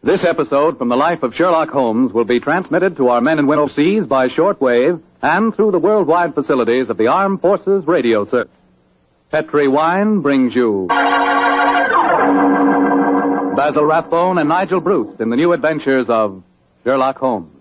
This episode from the life of Sherlock Holmes will be transmitted to our men and women overseas by shortwave and through the worldwide facilities of the Armed Forces Radio Service. Petri Wine brings you Basil Rathbone and Nigel Bruce in the new adventures of Sherlock Holmes.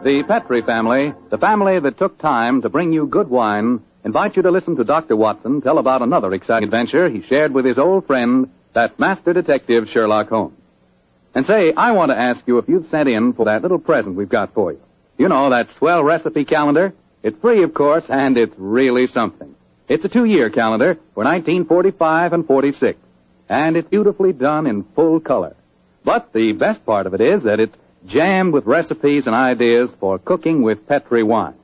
The Petri family, the family that took time to bring you good wine, invite you to listen to Dr. Watson tell about another exciting adventure he shared with his old friend, that master detective Sherlock Holmes. And say, I want to ask you if you've sent in for that little present we've got for you. You know, that swell recipe calendar? It's free, of course, and it's really something. It's a 2-year calendar for 1945 and 46, and it's beautifully done in full color. But the best part of it is that it's jammed with recipes and ideas for cooking with Petri wine.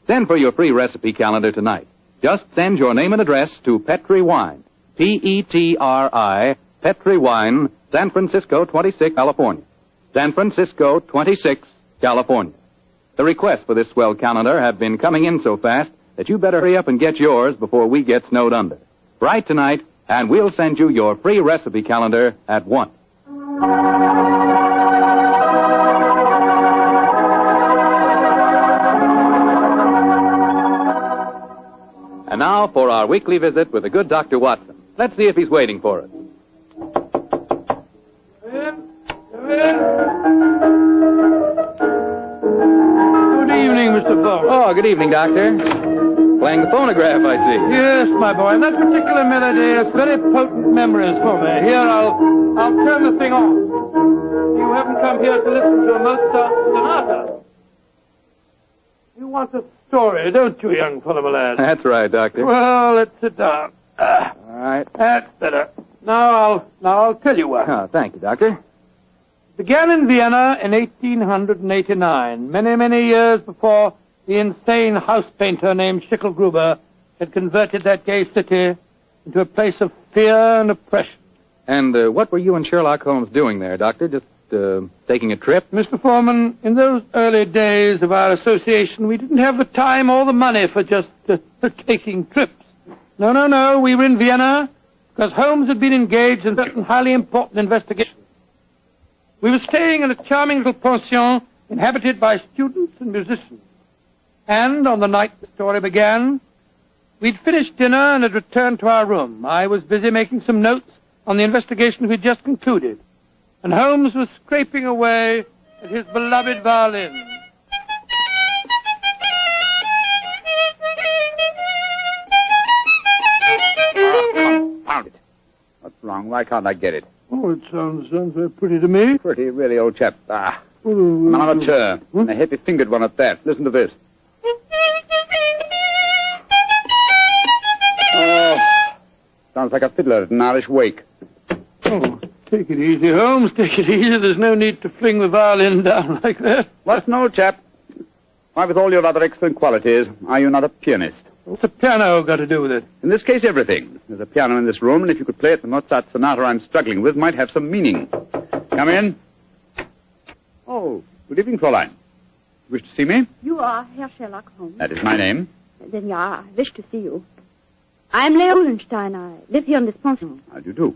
Send for your free recipe calendar tonight. Just send your name and address to Petri Wine, P-E-T-R-I, Petri Wine, San Francisco 26, California. San Francisco 26, California. The requests for this swell calendar have been coming in so fast that you better hurry up and get yours before we get snowed under. Write tonight, and we'll send you your free recipe calendar at once. And now for our weekly visit with the good Dr. Watson. Let's see if he's waiting for us. Come in. Good evening, Mr. Fogg. Oh, good evening, Doctor. Playing the phonograph, I see. Yes, my boy. That particular melody has very potent memories for me. Here, I'll turn the thing off. You haven't come here to listen to a Mozart sonata. You want a story, don't you, young fellow, my lad? That's right, Doctor. Well, let's sit down. All right. That's better. Now I'll tell you what. Oh, thank you, Doctor. Began in Vienna in 1889, many years before the insane house painter named Schicklgruber had converted that gay city into a place of fear and oppression. And what were you and Sherlock Holmes doing there, Doctor? Just taking a trip? Mr. Foreman, in those early days of our association, we didn't have the time or the money for just taking trips. No. We were in Vienna because Holmes had been engaged in certain highly important investigations. We were staying in a charming little pension inhabited by students and musicians. And on the night the story began, we'd finished dinner and had returned to our room. I was busy making some notes on the investigation we'd just concluded, and Holmes was scraping away at his beloved violin. Confound it. What's wrong? Why can't I get it? Oh, it sounds very pretty to me. Pretty, really, old chap. An amateur. A heavy-fingered one at that. Listen to this. Oh, sounds like a fiddler at an Irish wake. Oh, take it easy, Holmes. Take it easy. There's no need to fling the violin down like that. What's an old chap? Why, with all your other excellent qualities, are you not a pianist? What's the piano got to do with it? In this case, everything. There's a piano in this room, and if you could play it, the Mozart sonata I'm struggling with might have some meaning. Come in. Oh, good evening, Fräulein. Wish to see me? You are Herr Sherlock Holmes. That is my name. Then, yeah, I wish to see you. I'm Leo Uhlenstein. I live here in this pension. How do you do?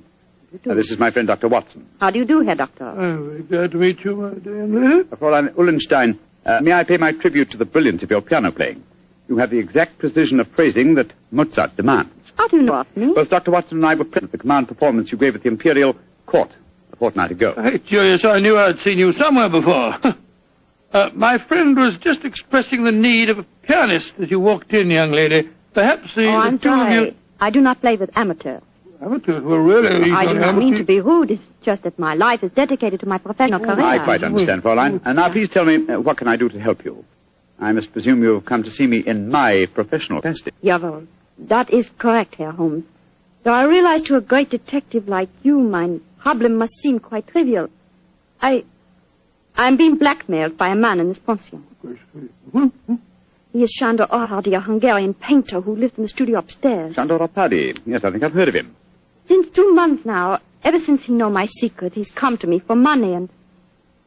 This is my friend, Dr. Watson. How do you do, Herr Doctor? Oh, very glad to meet you, my dear lady. Fräulein Uhlenstein, may I pay my tribute to the brilliance of your piano playing? You have the exact precision of phrasing that Mozart demands. How do you know of me? Both Dr. Watson and I were present at the command performance you gave at the Imperial Court a fortnight ago. Hey, curious, I knew I'd seen you somewhere before. My friend was just expressing the need of a pianist as you walked in, young lady. Perhaps I'm sorry. I do not play with amateurs. Amateurs? Well, really? I do not mean to be rude. It's just that my life is dedicated to my professional career. I quite understand, Fräulein. And now please tell me, what can I do to help you? I must presume you have come to see me in my professional capacity. Yeah, well, that is correct, Herr Holmes. Though I realize to a great detective like you, my problem must seem quite trivial. I'm being blackmailed by a man in this pension. He is Sándor Árpádi, a Hungarian painter who lives in the studio upstairs. Sándor Árpádi. Yes, I think I've heard of him. Since 2 months now, ever since he know my secret, he's come to me for money, and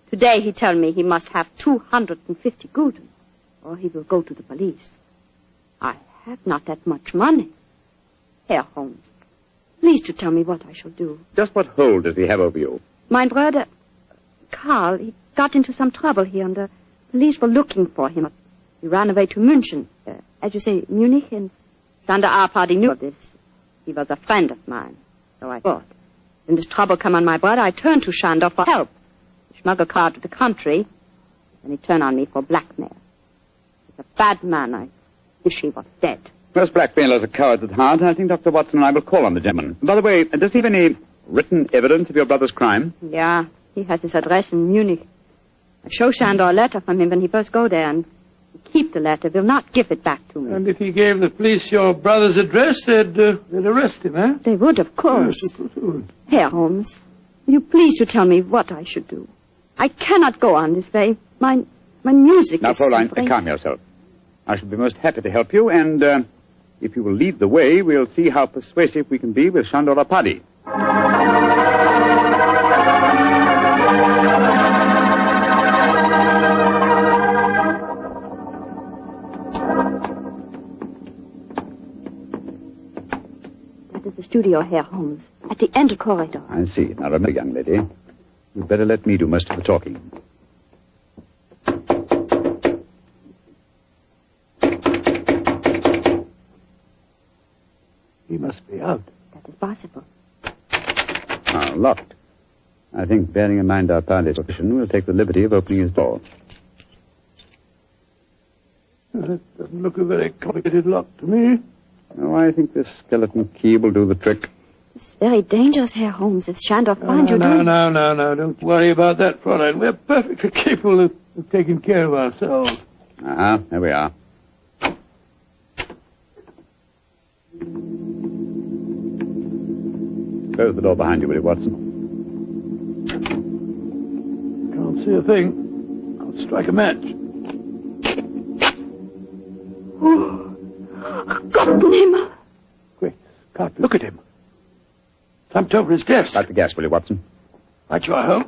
today he tell me he must have 250 gulden, or he will go to the police. I have not that much money. Herr Holmes, please to tell me what I shall do. Just what hold does he have over you? My brother, Karl, he got into some trouble here, and the police were looking for him. He ran away to München, as you say, Munich, and Sander Arpad knew of this. He was a friend of mine, so I thought. When this trouble came on my brother, I turned to Shandor for help. He smuggled Karl out of the country, and he turned on me for blackmail. He's a bad man. I wish he was dead. Most blackmailers are cowards at heart. I think Dr. Watson and I will call on the gentleman. By the way, does he have any written evidence of your brother's crime? Yeah, he has his address in Munich. I show Shandor a letter from him when he first go there, and he keep the letter, will not give it back to me. And if he gave the police your brother's address, they'd arrest him, eh? They would, of course. Yes, of course they would. Herr Holmes, will you please to tell me what I should do? I cannot go on this way. My music Now, is Fräulein, suffering. calm yourself. I shall be most happy to help you, and if you will lead the way, we'll see how persuasive we can be with Shandor Arpadi. That is the studio, Herr Holmes, at the end of the corridor. I see. Now, remember, young lady, you'd better let me do most of the talking. He must be out. That is possible. Locked. I think, bearing in mind our party's position, we'll take the liberty of opening his door. That doesn't look a very complicated lock to me. Oh, I think this skeleton key will do the trick. It's very dangerous, Herr Holmes, if Shandor finds you doing... No. Don't worry about that, Fräulein. We're perfectly capable of taking care of ourselves. There we are. Close the door behind you, will you, Watson? Can't see a thing. I'll strike a match. Oh, Gott, Quick, Scott, look at him. Slumped over his desk. Light the gas, will you, Watson? Right you are, Holmes.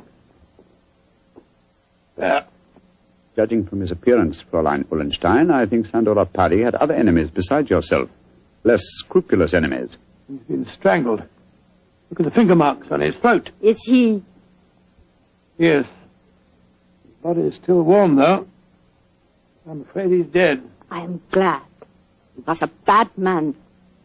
There. Judging from his appearance, Fräulein Ullenstein, I think Sandor Arpadi had other enemies besides yourself. Less scrupulous enemies. He's been strangled. Look at the finger marks on his throat. Is he... Yes. His body is still warm, though. I'm afraid he's dead. I am glad. He was a bad man.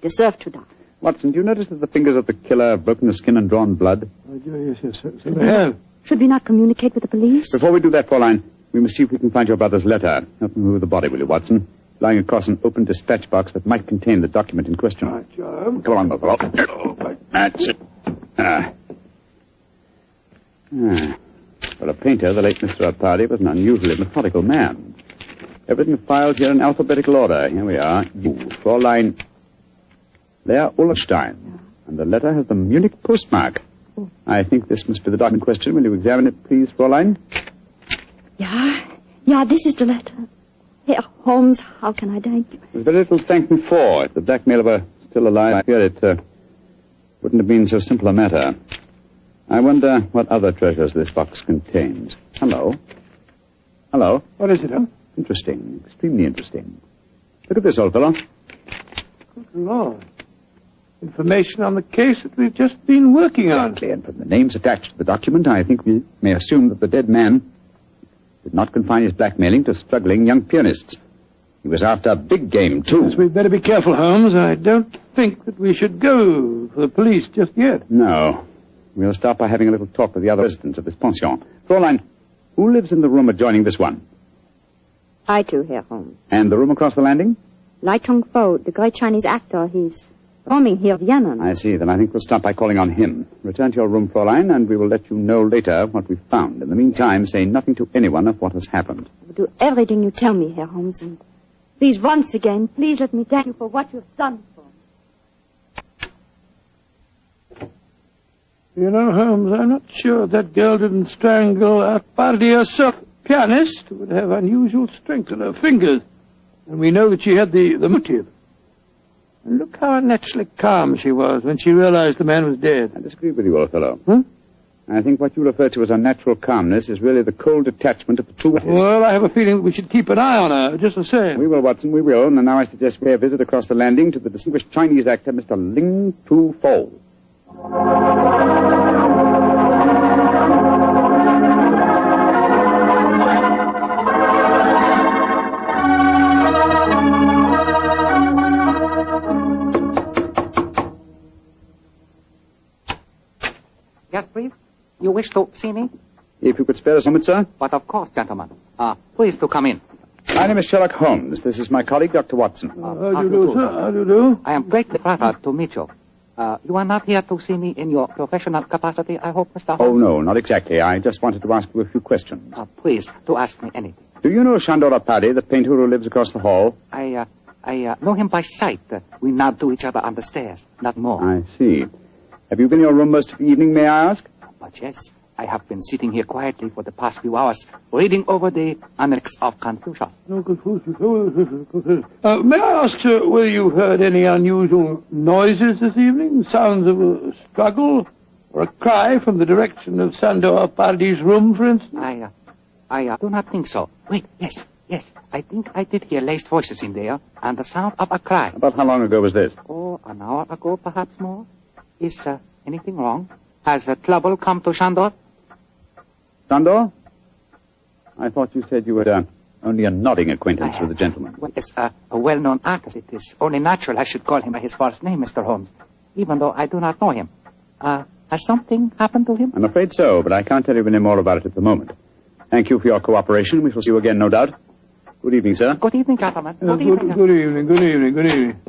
Deserved to die. Watson, do you notice that the fingers of the killer have broken the skin and drawn blood? Yes, so they have. Should we not communicate with the police? Before we do that, Fräulein, we must see if we can find your brother's letter. Help me move the body, will you, Watson? Lying across an open dispatch box that might contain the document in question. Right, Joe. Come on, my fellow. That's it. For a painter, the late Mr. Arpadi was an unusually methodical man. Everything filed here in alphabetical order. Here we are. You, Fräulein Lea Ullenstein. And the letter has the Munich postmark. I think this must be the document in question. Will you examine it, please, Fräulein? Yeah, this is the letter. Herr Holmes, how can I thank you? There's very little to thank me for. If the blackmailer were still alive, I fear it wouldn't have been so simple a matter. I wonder what other treasures this box contains. Hello? What is it, huh? Interesting. Extremely interesting. Look at this, old fellow. Good Lord. Information on the case that we've just been working on. Exactly, and from the names attached to the document, I think we may assume that the dead man did not confine his blackmailing to struggling young pianists. He was after big game, too. Yes, we'd better be careful, Holmes. I don't think that we should go for the police just yet. No. We'll start by having a little talk with the other residents of this pension. Fräulein, who lives in the room adjoining this one? I too, Herr Holmes. And the room across the landing? Lai Tong-fo, the great Chinese actor, he's roaming here in Vienna. I see. Then I think we'll start by calling on him. Return to your room, Fräulein, and we will let you know later what we've found. In the meantime, say nothing to anyone of what has happened. I will do everything you tell me, Herr Holmes, and please, once again, please let me thank you for what you've done for me. You know, Holmes, I'm not sure that girl didn't strangle Arpadi herself. Pianist would have unusual strength in her fingers, and we know that she had the motive. And look how unnaturally calm she was when she realized the man was dead. I disagree with you, old fellow. Huh? I think what you refer to as unnatural calmness is really the cold detachment of the true witness. Well, I have a feeling we should keep an eye on her, just the same. We will, Watson, we will. And now I suggest we pay a visit across the landing to the distinguished Chinese actor, Mr. Ling Tu Fo. Yes, please. You wish to see me? If you could spare us a moment, sir. But of course, gentlemen. Please to come in. My name is Sherlock Holmes. This is my colleague, Dr. Watson. How do you do, sir? How do you do? I am greatly flattered to meet you. You are not here to see me in your professional capacity, I hope, Mr. Holmes? Oh, no, not exactly. I just wanted to ask you a few questions. Please, to ask me anything. Do you know Chandora Paddy, the painter who lives across the hall? I know him by sight. We nod to each other on the stairs, not more. I see. Have you been in your room most of the evening, may I ask? But yes, I have been sitting here quietly for the past few hours, reading over the Annex of Confucius. May I ask, sir, whether you heard any unusual noises this evening? Sounds of a struggle or a cry from the direction of Sandor Pardi's room, for instance? I do not think so. Wait, yes. I think I did hear laced voices in there, and the sound of a cry. About how long ago was this? Oh, an hour ago, perhaps more. Is anything wrong? Has trouble come to Sandor? Sandor? I thought you said you were only a nodding acquaintance with the gentleman. Well, yes, a well-known artist. It is only natural I should call him by his first name, Mr. Holmes, even though I do not know him. Has something happened to him? I'm afraid so, but I can't tell you any more about it at the moment. Thank you for your cooperation. We shall see you again, no doubt. Good evening, sir. Good evening, gentlemen. Good evening.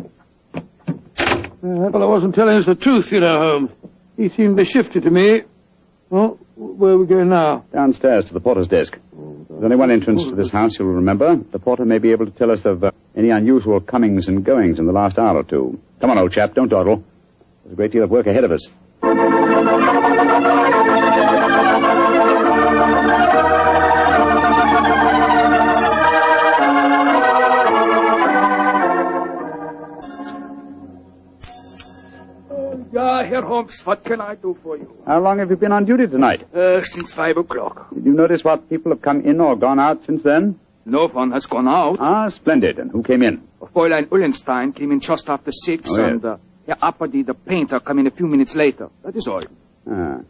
That fellow wasn't telling us the truth, you know, Holmes. He seemed to shift it to me. Oh, where are we going now? Downstairs to the porter's desk. There's only one entrance to this house, you'll remember. The porter may be able to tell us of any unusual comings and goings in the last hour or two. Come on, old chap, don't dawdle. There's a great deal of work ahead of us. Herr Holmes, what can I do for you? How long have you been on duty tonight? Since 5 o'clock. Did you notice what people have come in or gone out since then? No one has gone out. Ah, splendid. And who came in? Fräulein Ullenstein came in just after 6, and Herr Apperdy, the painter, came in a few minutes later. That is all. Ah.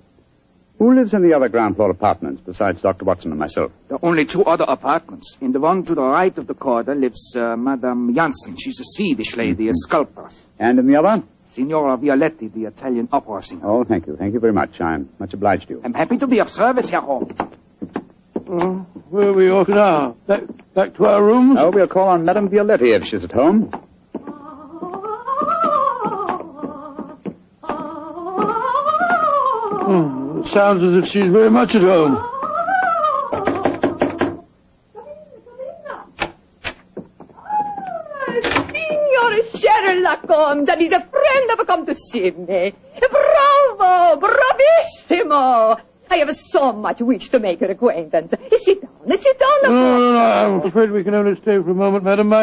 Who lives in the other ground floor apartments besides Dr. Watson and myself? There are only 2 other apartments. In the one to the right of the corridor lives Madame Janssen. She's a Swedish lady, a sculptress. And in the other? Signora Violetti, the Italian opera singer. Oh, thank you. Thank you very much. I'm much obliged to you. I'm happy to be of service, Herr Holmes. Where are we off now? Back to our rooms? Oh, we'll call on Madame Violetti if she's at home. It sounds as if she's very much at home. Sherlock Holmes, and he's a friend of come to see me. Bravo! Bravissimo! I have so much wish to make her acquaintance. Sit down. No, I'm afraid we can only stay for a moment, madam.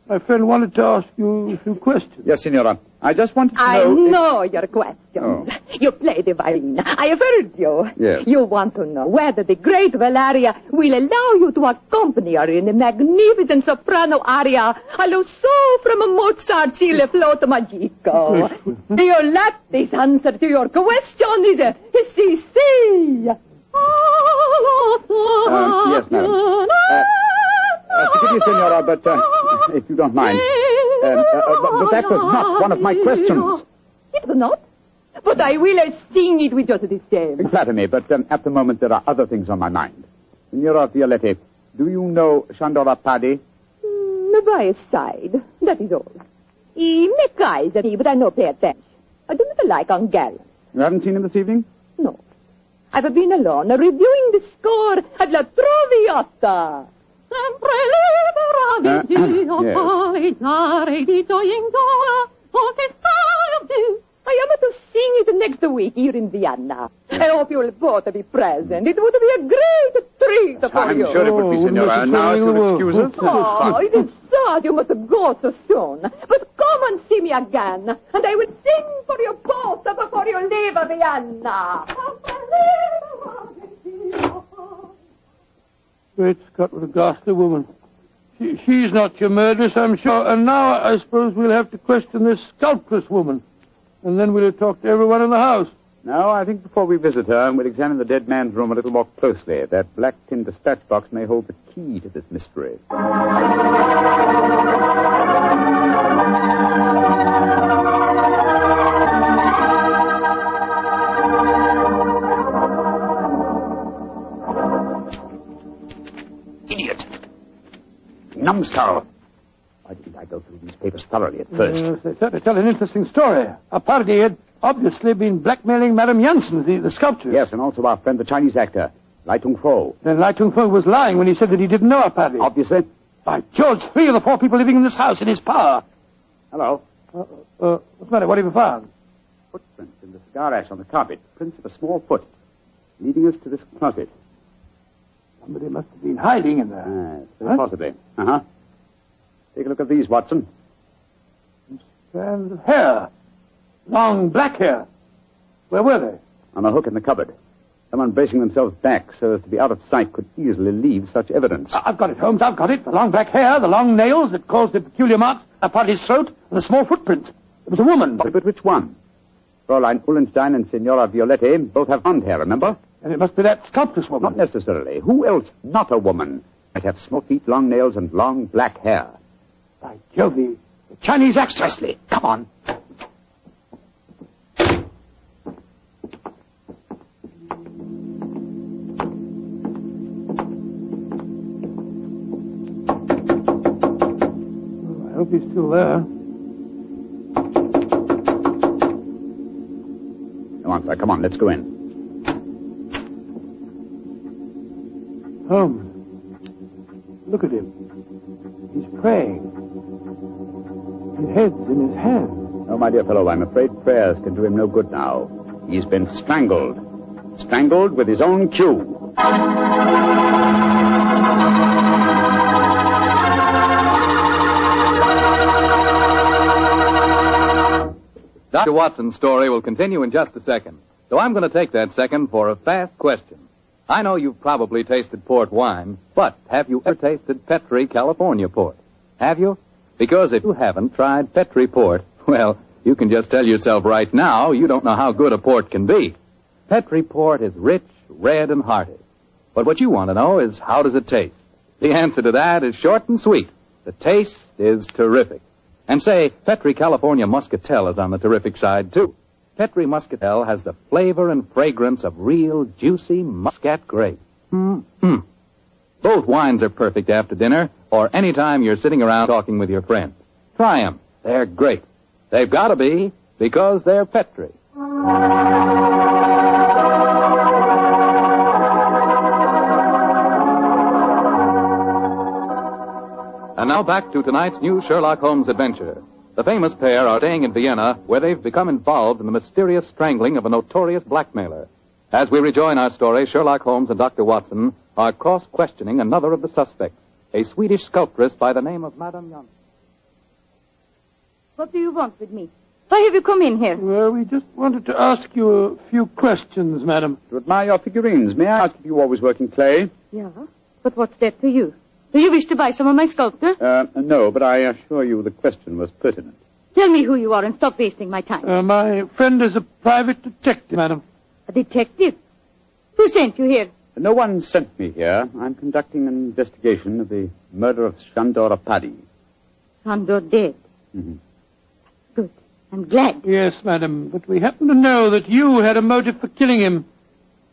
My friend wanted to ask you a few questions. Yes, Signora. I just wanted to know... I know your questions. Oh. You play the violin. I have heard you. Yes. You want to know whether the great Valeria will allow you to accompany her in the magnificent soprano aria Allo So from Mozart's Il Flauto Magico. Your latest answer to your question is si, si. Yes, madam. Forgive me, Signora, but if you don't mind... but that was not one of my questions. It was not? But I will sing it with just the same. Flatter me, but at the moment there are other things on my mind. Signora Violetti, do you know Chandora Paddy? By his side, that is all. He make eyes at me, but I no pay attention. I do not like Hungarians. You haven't seen him this evening? No. I've been alone, reviewing the score at La Traviata. I am to sing it next week here in Vienna. I hope you will both be present. It would be a great treat for I'm you. sure it would be, Signora. Now, if you'll excuse us... Oh, it is sad you must go so soon. But come and see me again, and I will sing for you both before you leave Vienna. Great Scott, what a ghastly woman. She's not your murderess, I'm sure. And now I suppose we'll have to question this sculptress woman. And then we'll talk to everyone in the house. No, I think before we visit her, we'll examine the dead man's room a little more closely. That black tin dispatch box may hold the key to this mystery. Idiot! Numbskull! Why didn't I go through these papers thoroughly at first? Yes, they certainly tell an interesting story. A party had obviously been blackmailing Madame Janssen, the sculptor. Yes, and also our friend, the Chinese actor, Lai Tung-fo. Then Lai Tung-fo was lying when he said that he didn't know a party. Obviously. By George, 3 of the 4 people living in this house in his power. Hello. What's the matter? What have you found? Footprints in the cigar ash on the carpet. Prints of a small foot, leading us to this closet. Somebody must have been hiding in there. Yes, very possibly. Uh-huh. Take a look at these, Watson. Strands of hair. Long black hair. Where were they? On a hook in the cupboard. Someone bracing themselves back so as to be out of sight could easily leave such evidence. I've got it, Holmes, I've got it. The long black hair, the long nails that caused the peculiar marks upon his throat, and the small footprint. It was a woman. But which one? Fräulein Ullenstein and Signora Violette both have blonde hair, remember? And it must be that sculptress woman. Not necessarily. Who else, not a woman, might have small feet, long nails, and long black hair? By Jove, the Chinese actress. Precisely. Come on. I hope he's still there. Come on, sir. Come on. Let's go in. Holmes, look at him. He's praying. His head's in his hand. No, my dear fellow, I'm afraid prayers can do him no good now. He's been strangled. Strangled with his own cue. Dr. Watson's story will continue in just a second. So I'm going to take that second for a fast question. I know you've probably tasted port wine, but have you ever tasted Petri California port? Have you? Because if you haven't tried Petri port, well, you can just tell yourself right now you don't know how good a port can be. Petri port is rich, red, and hearty. But what you want to know is, how does it taste? The answer to that is short and sweet. The taste is terrific. And say, Petri California Muscatel is on the terrific side, too. Petri Muscatel has the flavor and fragrance of real, juicy Muscat grape. Mm-hmm. Both wines are perfect after dinner or any time you're sitting around talking with your friends. Try them. They're great. They've got to be, because they're Petri. And now back to tonight's new Sherlock Holmes adventure. The famous pair are staying in Vienna, where they've become involved in the mysterious strangling of a notorious blackmailer. As we rejoin our story, Sherlock Holmes and Dr. Watson are cross-questioning another of the suspects, a Swedish sculptress by the name of Madame Janssen. What do you want with me? Why have you come in here? Well, we just wanted to ask you a few questions, madam. To admire your figurines, may I ask if you always work in clay? Yeah, but what's that to you? Do you wish to buy some of my sculpture? No, but I assure you the question was pertinent. Tell me who you are and stop wasting my time. My friend is a private detective, madam. A detective? Who sent you here? No one sent me here. I'm conducting an investigation of the murder of Shandor Paddy. Sandor dead. Mm-hmm. Good. I'm glad. Yes, madam, but we happen to know that you had a motive for killing him.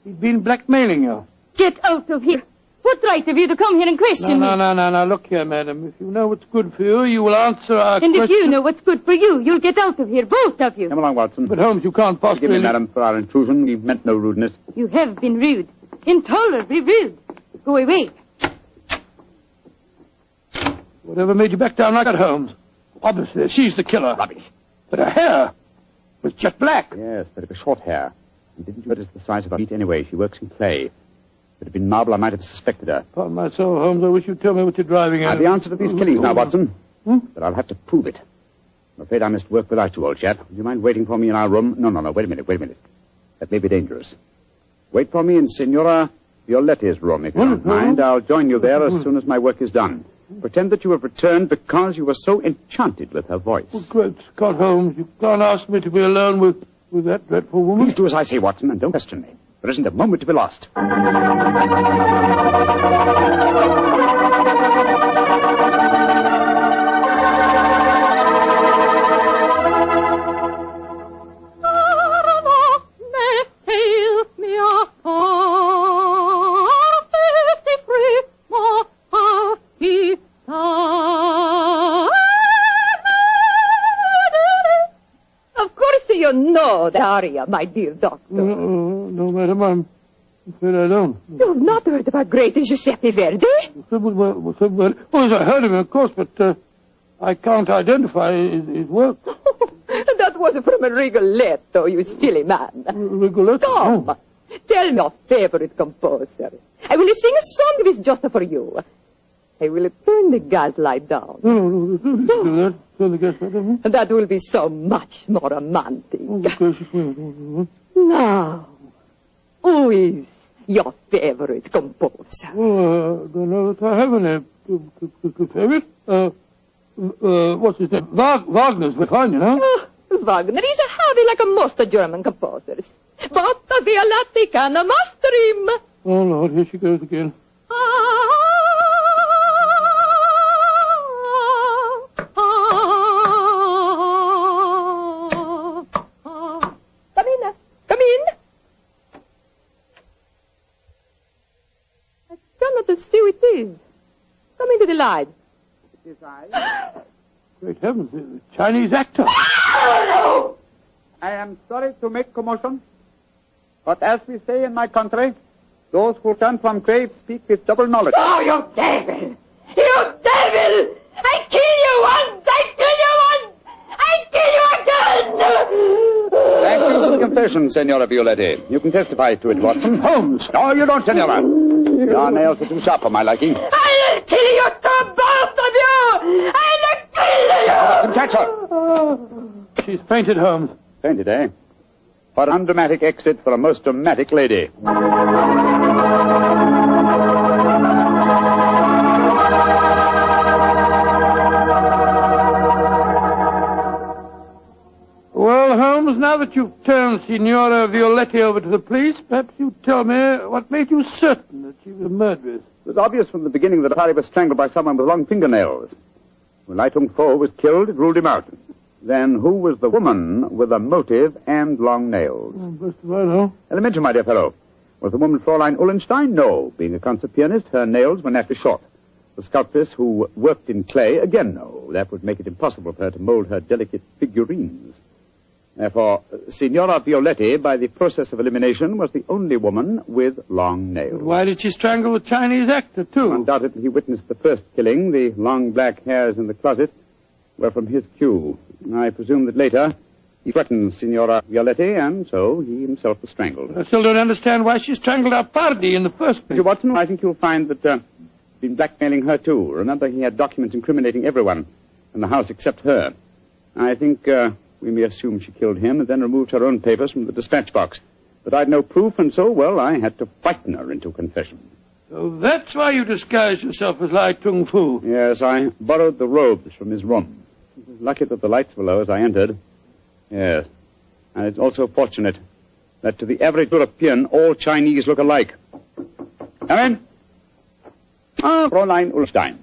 He'd been blackmailing you. Get out of here. What right have you to come here and question me? No. Look here, madam. If you know what's good for you, you will answer our question. And if you know what's good for you, you'll get out of here, both of you. Come along, Watson. But, Holmes, you can't possibly... Forgive me, madam, for our intrusion. We meant no rudeness. You have been rude. Intolerably rude. Go away. Whatever made you back down like that, Holmes? Obviously, she's the killer. Rubbish. But her hair was jet black. Yes, but it was short hair. And didn't you notice the size of her feet anyway? She works in clay. If it had been marble, I might have suspected her. Upon my soul, Holmes, I wish you'd tell me what you're driving I at. have the answer to these killings now, Watson. But I'll have to prove it. I'm afraid I must work without you, old chap. Would you mind waiting for me in our room? No. Wait a minute. That may be dangerous. Wait for me in Signora Violetti's room, if you don't mind. I'll join you there as soon as my work is done. Pretend that you have returned because you were so enchanted with her voice. Oh, great Scott Holmes, you can't ask me to be alone with that dreadful woman. Please do as I say, Watson, and don't question me. There isn't a moment to be lost. The aria, my dear doctor. No, madam, I'm afraid I don't. You've not heard about great Giuseppe Verdi? Oh, yes, I heard of him, of course, but I can't identify his work. That was from a Rigoletto, you silly man. Rigoletto? Come, tell me your favorite composer. I will sing a song of his just for you. I will turn the gas light down. No, don't do that. Turn the gas light down. That will be so much more romantic. Oh, now, who is your favorite composer? Oh, I don't know that I have any favorite. What's his name? Wagner's fine, you know. Oh, Wagner is a heavy like most German composers. But the Violatti can master him. Oh, Lord, here she goes again. Come in. I cannot see who it is. Come into the light. It is I. Great heavens, the Chinese actor. I am sorry to make commotion, but as we say in my country, those who turn from graves speak with double knowledge. Oh, you devil! You devil! I kill you once! I kill you once! I kill you again! Thank you for the confession, Senora Violetti. You can testify to it, Watson. Holmes! No, you don't, Senora. Your nails are too sharp for my liking. I'll kill you two, both of you! I'll kill you! Watson, catch her! She's fainted, Holmes. Fainted, eh? What an undramatic exit for a most dramatic lady. Well, Holmes, now that you've turned Signora Violetti over to the police, perhaps you tell me what made you certain that she was a murderess. It was obvious from the beginning that Harry was strangled by someone with long fingernails. When Lai Tung Fo was killed, it ruled him out. Then who was the woman with a motive and long nails? First of all, no. Elementary, my dear fellow. Was the woman Fräulein Ullenstein? No. Being a concert pianist, her nails were naturally short. The sculptress who worked in clay? Again, no. That would make it impossible for her to mold her delicate figurines. Therefore, Signora Violetti, by the process of elimination, was the only woman with long nails. But why did she strangle the Chinese actor, too? Undoubtedly, he witnessed the first killing. The long black hairs in the closet were from his cue. I presume that later he threatened Signora Violetti, and so he himself was strangled. I still don't understand why she strangled our party in the first place. Mr. Watson, I think you'll find that he's been blackmailing her, too. Remember, he had documents incriminating everyone in the house except her. I think we may assume she killed him and then removed her own papers from the dispatch box. But I'd no proof, and so, well, I had to frighten her into confession. So that's why you disguised yourself as Lai Tung Fu. Yes, I borrowed the robes from his room. It was lucky that the lights were low as I entered. Yes. And it's also fortunate that to the average European, all Chinese look alike. Come in. Fräulein Ulstein.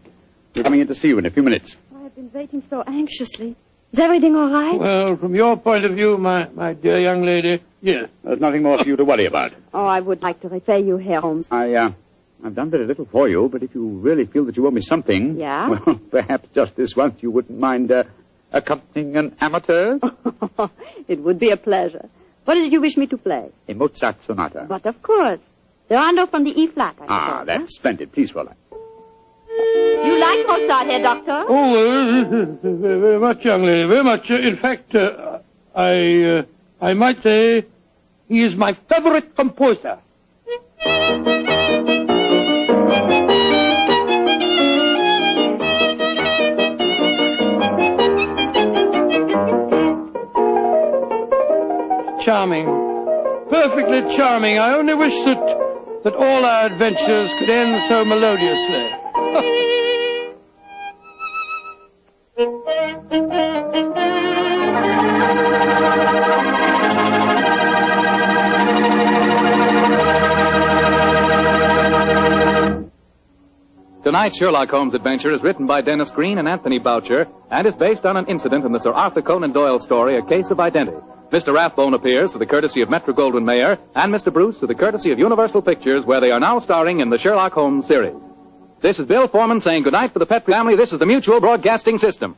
We're coming in to see you in a few minutes. I've been waiting so anxiously. Is everything all right? Well, from your point of view, my dear young lady, yes. There's nothing more for you to worry about. Oh, I would like to repay you, Herr Holmes. I've done very little for you, but if you really feel that you owe me something... Yeah? Well, perhaps just this once you wouldn't mind accompanying an amateur? It would be a pleasure. What did you wish me to play? A Mozart sonata. But of course. The rondo from the E-flat, I suppose. That's splendid. Please, Fräulein. You like Mozart, Herr Doctor? Oh, very much, young lady, very much. In fact, I might say he is my favorite composer. Charming. Perfectly charming. I only wish that that all our adventures could end so melodiously. Tonight's Sherlock Holmes adventure is written by Dennis Green and Anthony Boucher and is based on an incident in the Sir Arthur Conan Doyle story, A Case of Identity. Mr. Rathbone appears through the courtesy of Metro-Goldwyn-Mayer and Mr. Bruce through the courtesy of Universal Pictures, where they are now starring in the Sherlock Holmes series. This is Bill Foreman saying goodnight for the Petrie family. This is the Mutual Broadcasting System.